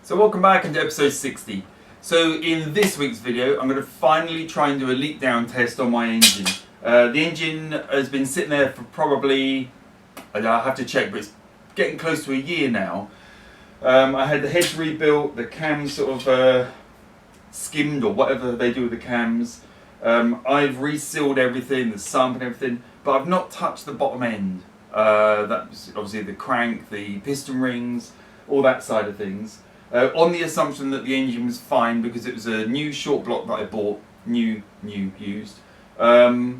So welcome back into episode 60. So in this week's video I'm going to finally try and do a leak down test on my engine. The engine has been sitting there for probably, I have to check, but it's getting close to a year now. I had the heads rebuilt, the cams sort of skimmed or whatever they do with the cams. I've resealed everything, the sump and everything, but I've not touched the bottom end. That's obviously the crank, the piston rings, all that side of things. On the assumption that the engine was fine because it was a new short block that I bought, used. So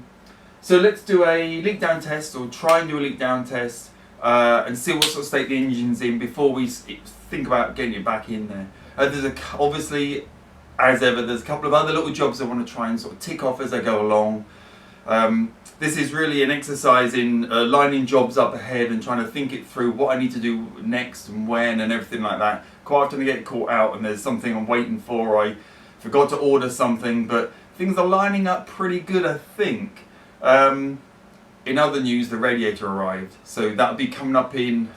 let's do a leak down test, or try and do a leak down test, and see what sort of state the engine's in before we think about getting it back in there. Obviously, as ever, there's a couple of other little jobs I want to try and sort of tick off as I go along. This is really an exercise in lining jobs up ahead and trying to think it through what I need to do next and when and everything like that. Quite often I get caught out and there's something I'm waiting for, or I forgot to order something, but things are lining up pretty good, I think. In other news, the radiator arrived, so that'll be coming up in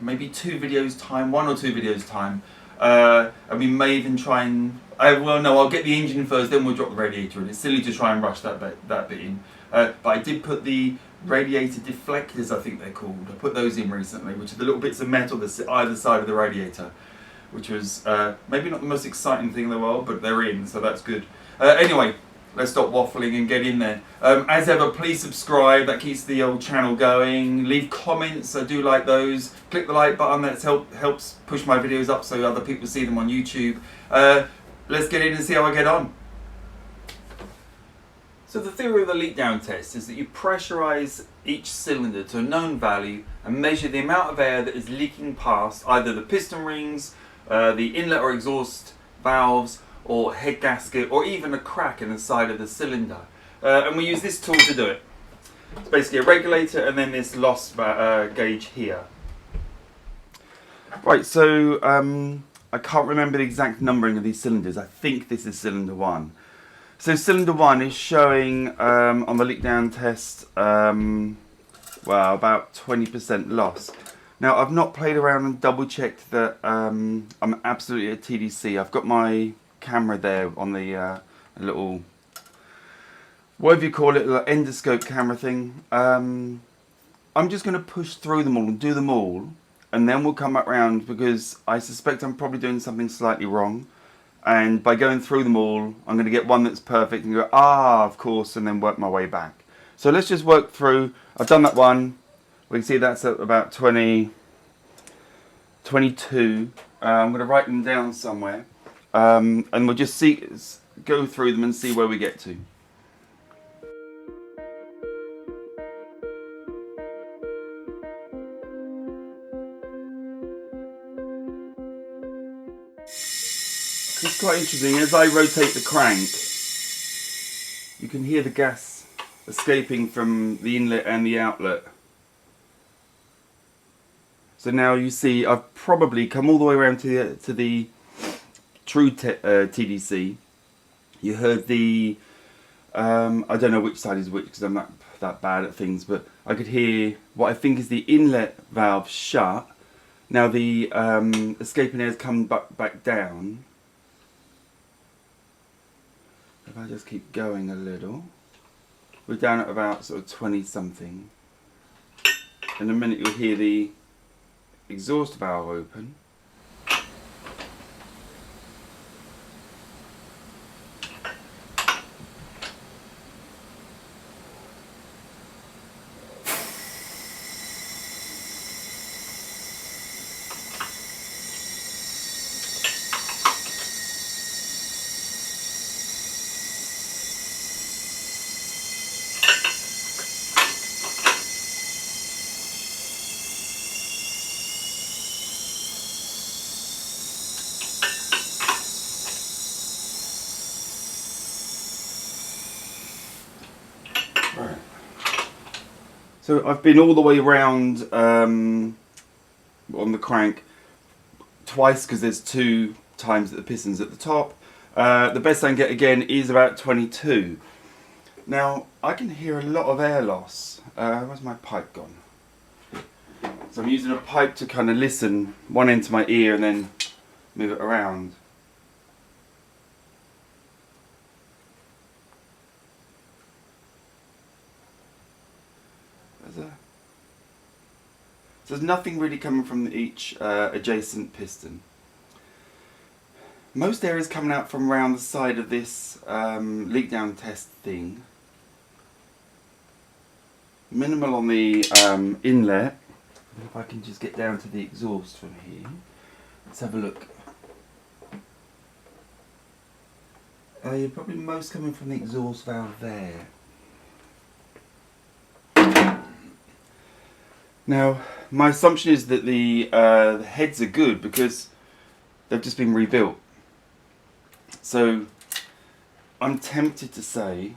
maybe 2 videos time, 1 or 2 videos time. And we may even try and, I'll get the engine first, then we'll drop the radiator in. It's silly to try and rush that bit in. But I did put the radiator deflectors, I think they're called. I put those in recently, which are the little bits of metal that sit either side of the radiator, which was maybe not the most exciting thing in the world, but they're in, so that's good. Anyway, let's stop waffling and get in there. As ever, please subscribe, that keeps the old channel going. Leave comments, I do like those. Click the like button, that helps push my videos up so other people see them on YouTube. Let's get in and see how I get on. So the theory of the leak down test is that you pressurize each cylinder to a known value and measure the amount of air that is leaking past either the piston rings, the inlet or exhaust valves, or head gasket, or even a crack in the side of the cylinder. And we use this tool to do it. It's basically a regulator and then this loss gauge here. Right, so I can't remember the exact numbering of these cylinders. I think this is cylinder 1. So cylinder 1 is showing on the leak down test, about 20% loss. Now I've not played around and double checked that I'm absolutely at TDC. I've got my camera there on the little, whatever you call it, little endoscope camera thing. I'm just going to push through them all and do them all, and then we'll come back round because I suspect I'm probably doing something slightly wrong. And by going through them all, I'm going to get one that's perfect and go, of course, and then work my way back. So let's just work through. I've done that one. We can see that's at about 22. I'm going to write them down somewhere. And we'll just go through them and see where we get to. It's quite interesting, as I rotate the crank, you can hear the gas escaping from the inlet and the outlet. So now you see I've probably come all the way around to the true TDC. You heard the, I don't know which side is which because I'm not that bad at things, but I could hear what I think is the inlet valve shut. Now the escaping air has come back down. If I just keep going a little, we're down at about sort of 20 something. In a minute you'll hear the exhaust valve open. Right. So I've been all the way around on the crank twice because there's 2 times that the piston's at the top. The best I can get again is about 22. Now I can hear a lot of air loss. Where's my pipe gone? So I'm using a pipe to kind of listen, one end to my ear and then move it around. So there's nothing really coming from each adjacent piston. Most air is coming out from around the side of this leak down test thing. Minimal on the inlet. If I can just get down to the exhaust from here. Let's have a look. You're probably most coming from the exhaust valve there. Now, my assumption is that the heads are good because they've just been rebuilt. So, I'm tempted to say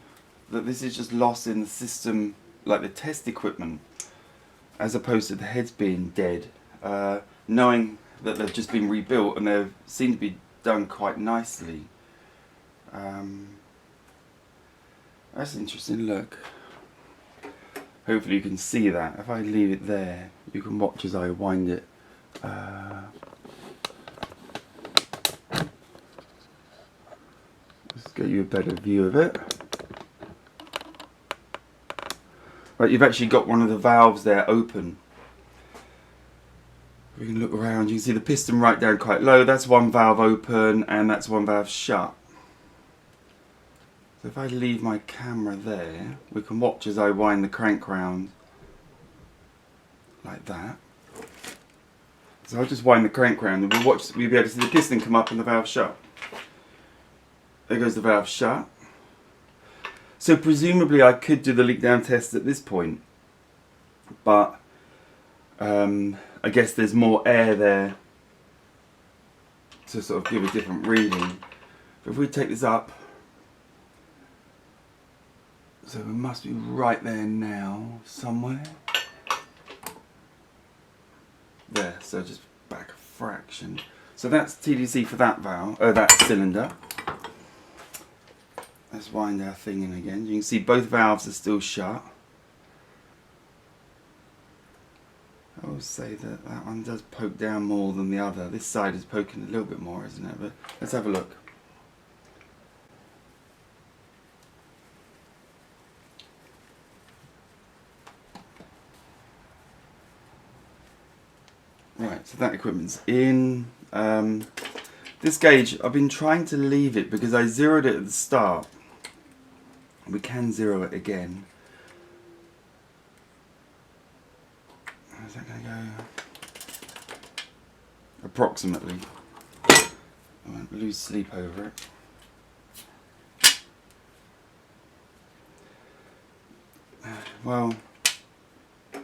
that this is just lost in the system, like the test equipment, as opposed to the heads being dead. Knowing that they've just been rebuilt and they seem to be done quite nicely. That's an interesting look. Hopefully you can see that. If I leave it there, you can watch as I wind it. Let's get you a better view of it. Right, you've actually got one of the valves there open. We can look around, you can see the piston right down quite low. That's one valve open and that's one valve shut. So if I leave my camera there, we can watch as I wind the crank round like that. So I'll just wind the crank round and we'll be able to see the piston come up and the valve shut. There goes the valve shut. So presumably I could do the leak down test at this point, but I guess there's more air there to sort of give a different reading. But if we take this up, so we must be right there now, somewhere. There, so just back a fraction. So that's TDC for that valve, that cylinder. Let's wind our thing in again. You can see both valves are still shut. I will say that that one does poke down more than the other. This side is poking a little bit more, isn't it? But let's have a look. Right, so that equipment's in. This gauge, I've been trying to leave it because I zeroed it at the start. We can zero it again. How's that going to go? Approximately. I won't lose sleep over it. Well, I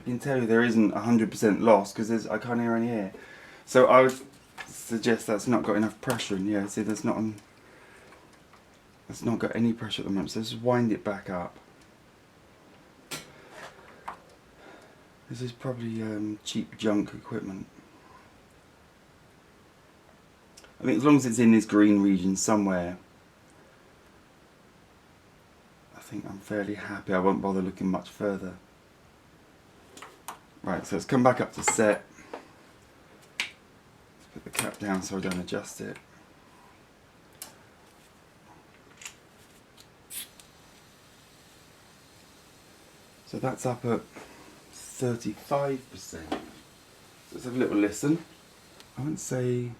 can tell you there isn't 100% loss because I can't hear any air. So I would suggest that's not got enough pressure in. Yeah, see, that's not got any pressure at the moment. So let's wind it back up. This is probably cheap junk equipment. I think as long as it's in this green region somewhere, I think I'm fairly happy. I won't bother looking much further. Right, so let's come back up to set. Let's put the cap down so I don't adjust it. So that's up at 35%. So let's have a little listen. I wouldn't say...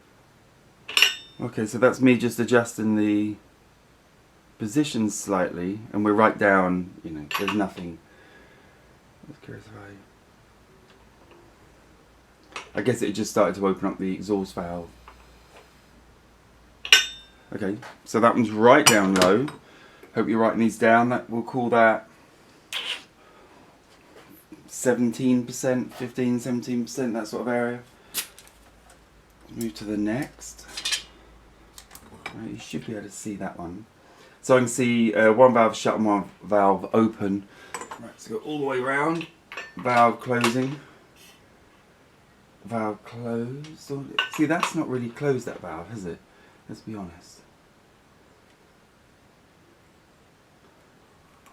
Okay, so that's me just adjusting the position slightly, and we're right down, you know, there's nothing. I was curious if I guess it just started to open up the exhaust valve. Okay, so that one's right down low. Hope you're writing these down. We'll call that 17%, 15, 17%, that sort of area. Let's move to the next. Right, you should be able to see that one. So I can see one valve shut and one valve open. Right, so go all the way around. Valve closing. Valve closed. See, that's not really closed, that valve, has it? Let's be honest.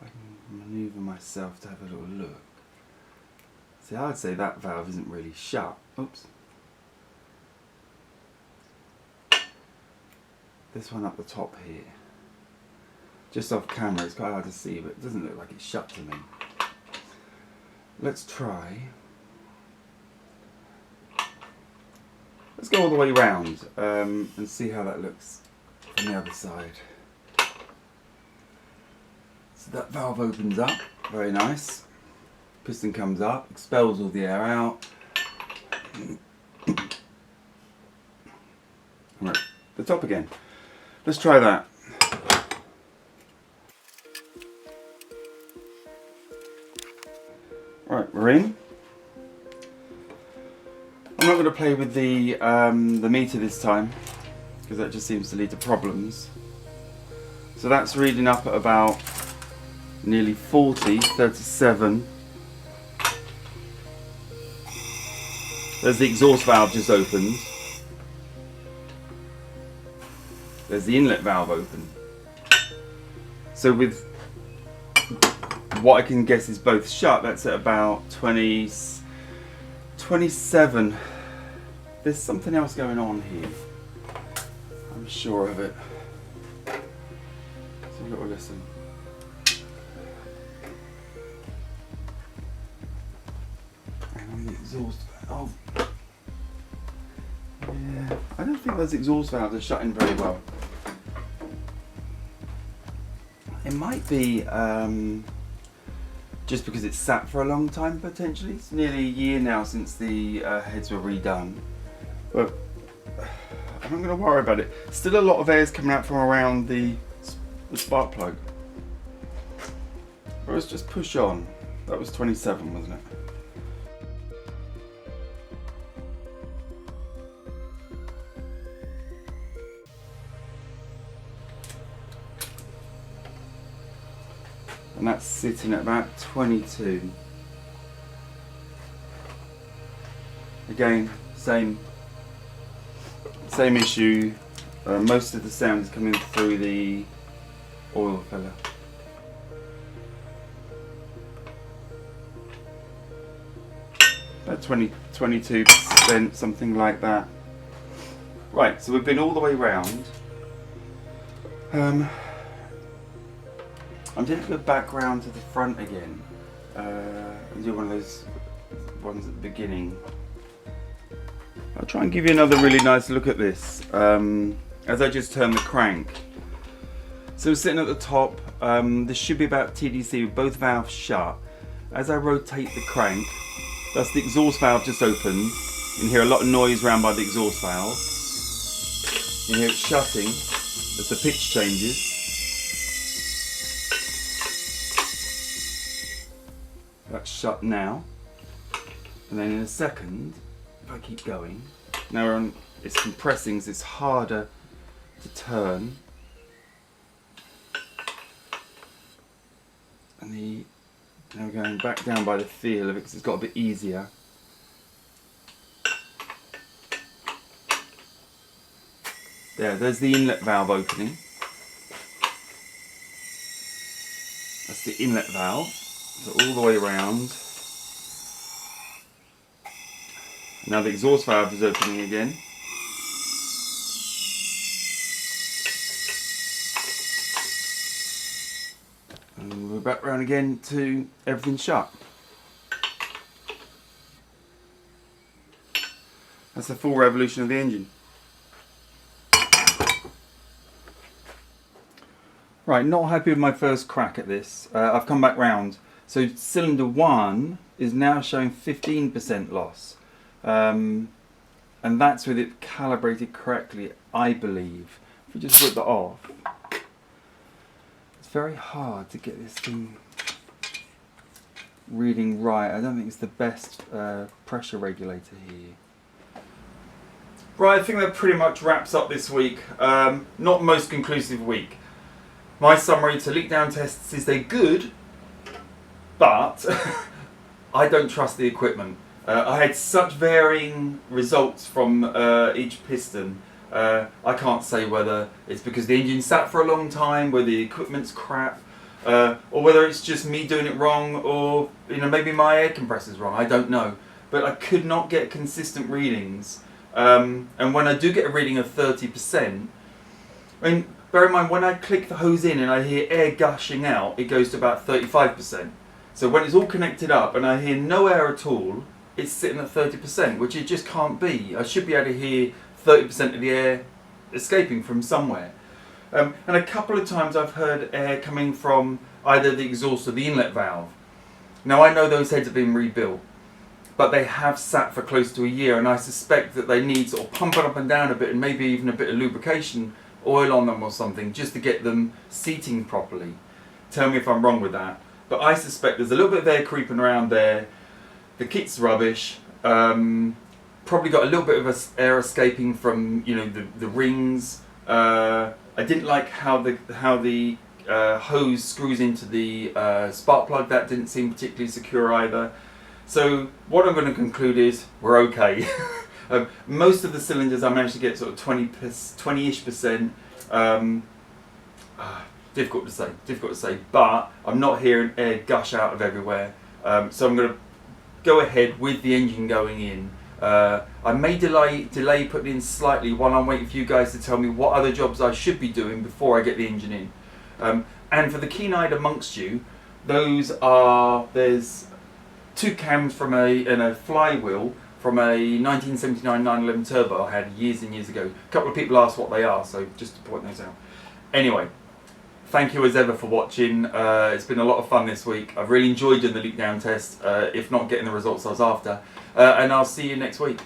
I can manoeuvre myself to have a little look. See, I'd say that valve isn't really shut. Oops. this one up the top here. Just off camera, it's quite hard to see, but it doesn't look like it's shut to me. Let's try. Let's go all the way round and see how that looks from the other side. So that valve opens up, very nice. Piston comes up, expels all the air out. Right, the top again. Let's try that. Right, we're in. I'm not going to play with the meter this time because that just seems to lead to problems. So that's reading up at about nearly 40, 37. There's the exhaust valve just opened. There's the inlet valve open. So with what I can guess is both shut, that's at about 20, 27. There's something else going on here. I'm sure of it. So you've got to listen. And on the exhaust valve. Yeah, I don't think those exhaust valves are shutting very well. It might be just because it's sat for a long time potentially. It's nearly a year now since the heads were redone. But I'm not going to worry about it. Still a lot of air is coming out from around the spark plug. But let's just push on. That was 27, wasn't it? And that's sitting at about 22. Again, same issue. Most of the sound is coming through the oil filler. About 22%, something like that. Right, so we've been all the way round. I'm going to go back round to the front again and do one of those ones at the beginning. I'll try and give you another really nice look at this as I just turn the crank. So we're sitting at the top. This should be about TDC with both valves shut. As I rotate the crank, that's the exhaust valve just opened. You can hear a lot of noise around by the exhaust valve. You hear it shutting as the pitch changes. That's shut now, and then in a second, if I keep going, now it's compressing, so it's harder to turn, and now we're going back down by the feel of it because it's got a bit easier. There's the inlet valve opening. That's the inlet valve. So all the way around. Now the exhaust valve is opening again. And we're back round again to everything shut. That's the full revolution of the engine. Right, not happy with my first crack at this. I've come back round. So cylinder 1 is now showing 15% loss. And that's with it calibrated correctly, I believe. If we just put that off, it's very hard to get this thing reading right. I don't think it's the best pressure regulator here. Right, I think that pretty much wraps up this week. Not the most conclusive week. My summary to leak down tests is they're good, but I don't trust the equipment. I had such varying results from each piston. I can't say whether it's because the engine sat for a long time, whether the equipment's crap, or whether it's just me doing it wrong, or maybe my air compressor's wrong. I don't know, but I could not get consistent readings. And when I do get a reading of 30%, I mean, bear in mind, when I click the hose in and I hear air gushing out, it goes to about 35%. So when it's all connected up and I hear no air at all, it's sitting at 30%, which it just can't be. I should be able to hear 30% of the air escaping from somewhere. And a couple of times I've heard air coming from either the exhaust or the inlet valve. Now I know those heads have been rebuilt, but they have sat for close to a year, and I suspect that they need sort of pumping up and down a bit, and maybe even a bit of lubrication oil on them or something, just to get them seating properly. Tell me if I'm wrong with that, but I suspect there's a little bit of air creeping around there. The kit's rubbish. Probably got a little bit of air escaping from, you know, the rings. I didn't like how the hose screws into the spark plug. That didn't seem particularly secure either. So what I'm going to conclude is we're okay. Most of the cylinders I managed to get sort of 20-ish%. Difficult to say, but I'm not hearing air gush out of everywhere. So I'm going to go ahead with the engine going in. I may delay putting in slightly while I'm waiting for you guys to tell me what other jobs I should be doing before I get the engine in. And for the keen-eyed amongst you, there's 2 cams and a flywheel from a 1979 911 turbo I had years and years ago. A couple of people asked what they are, so just to point those out. Anyway, thank you as ever for watching. It's been a lot of fun this week. I've really enjoyed doing the leak down test, if not getting the results I was after. And I'll see you next week.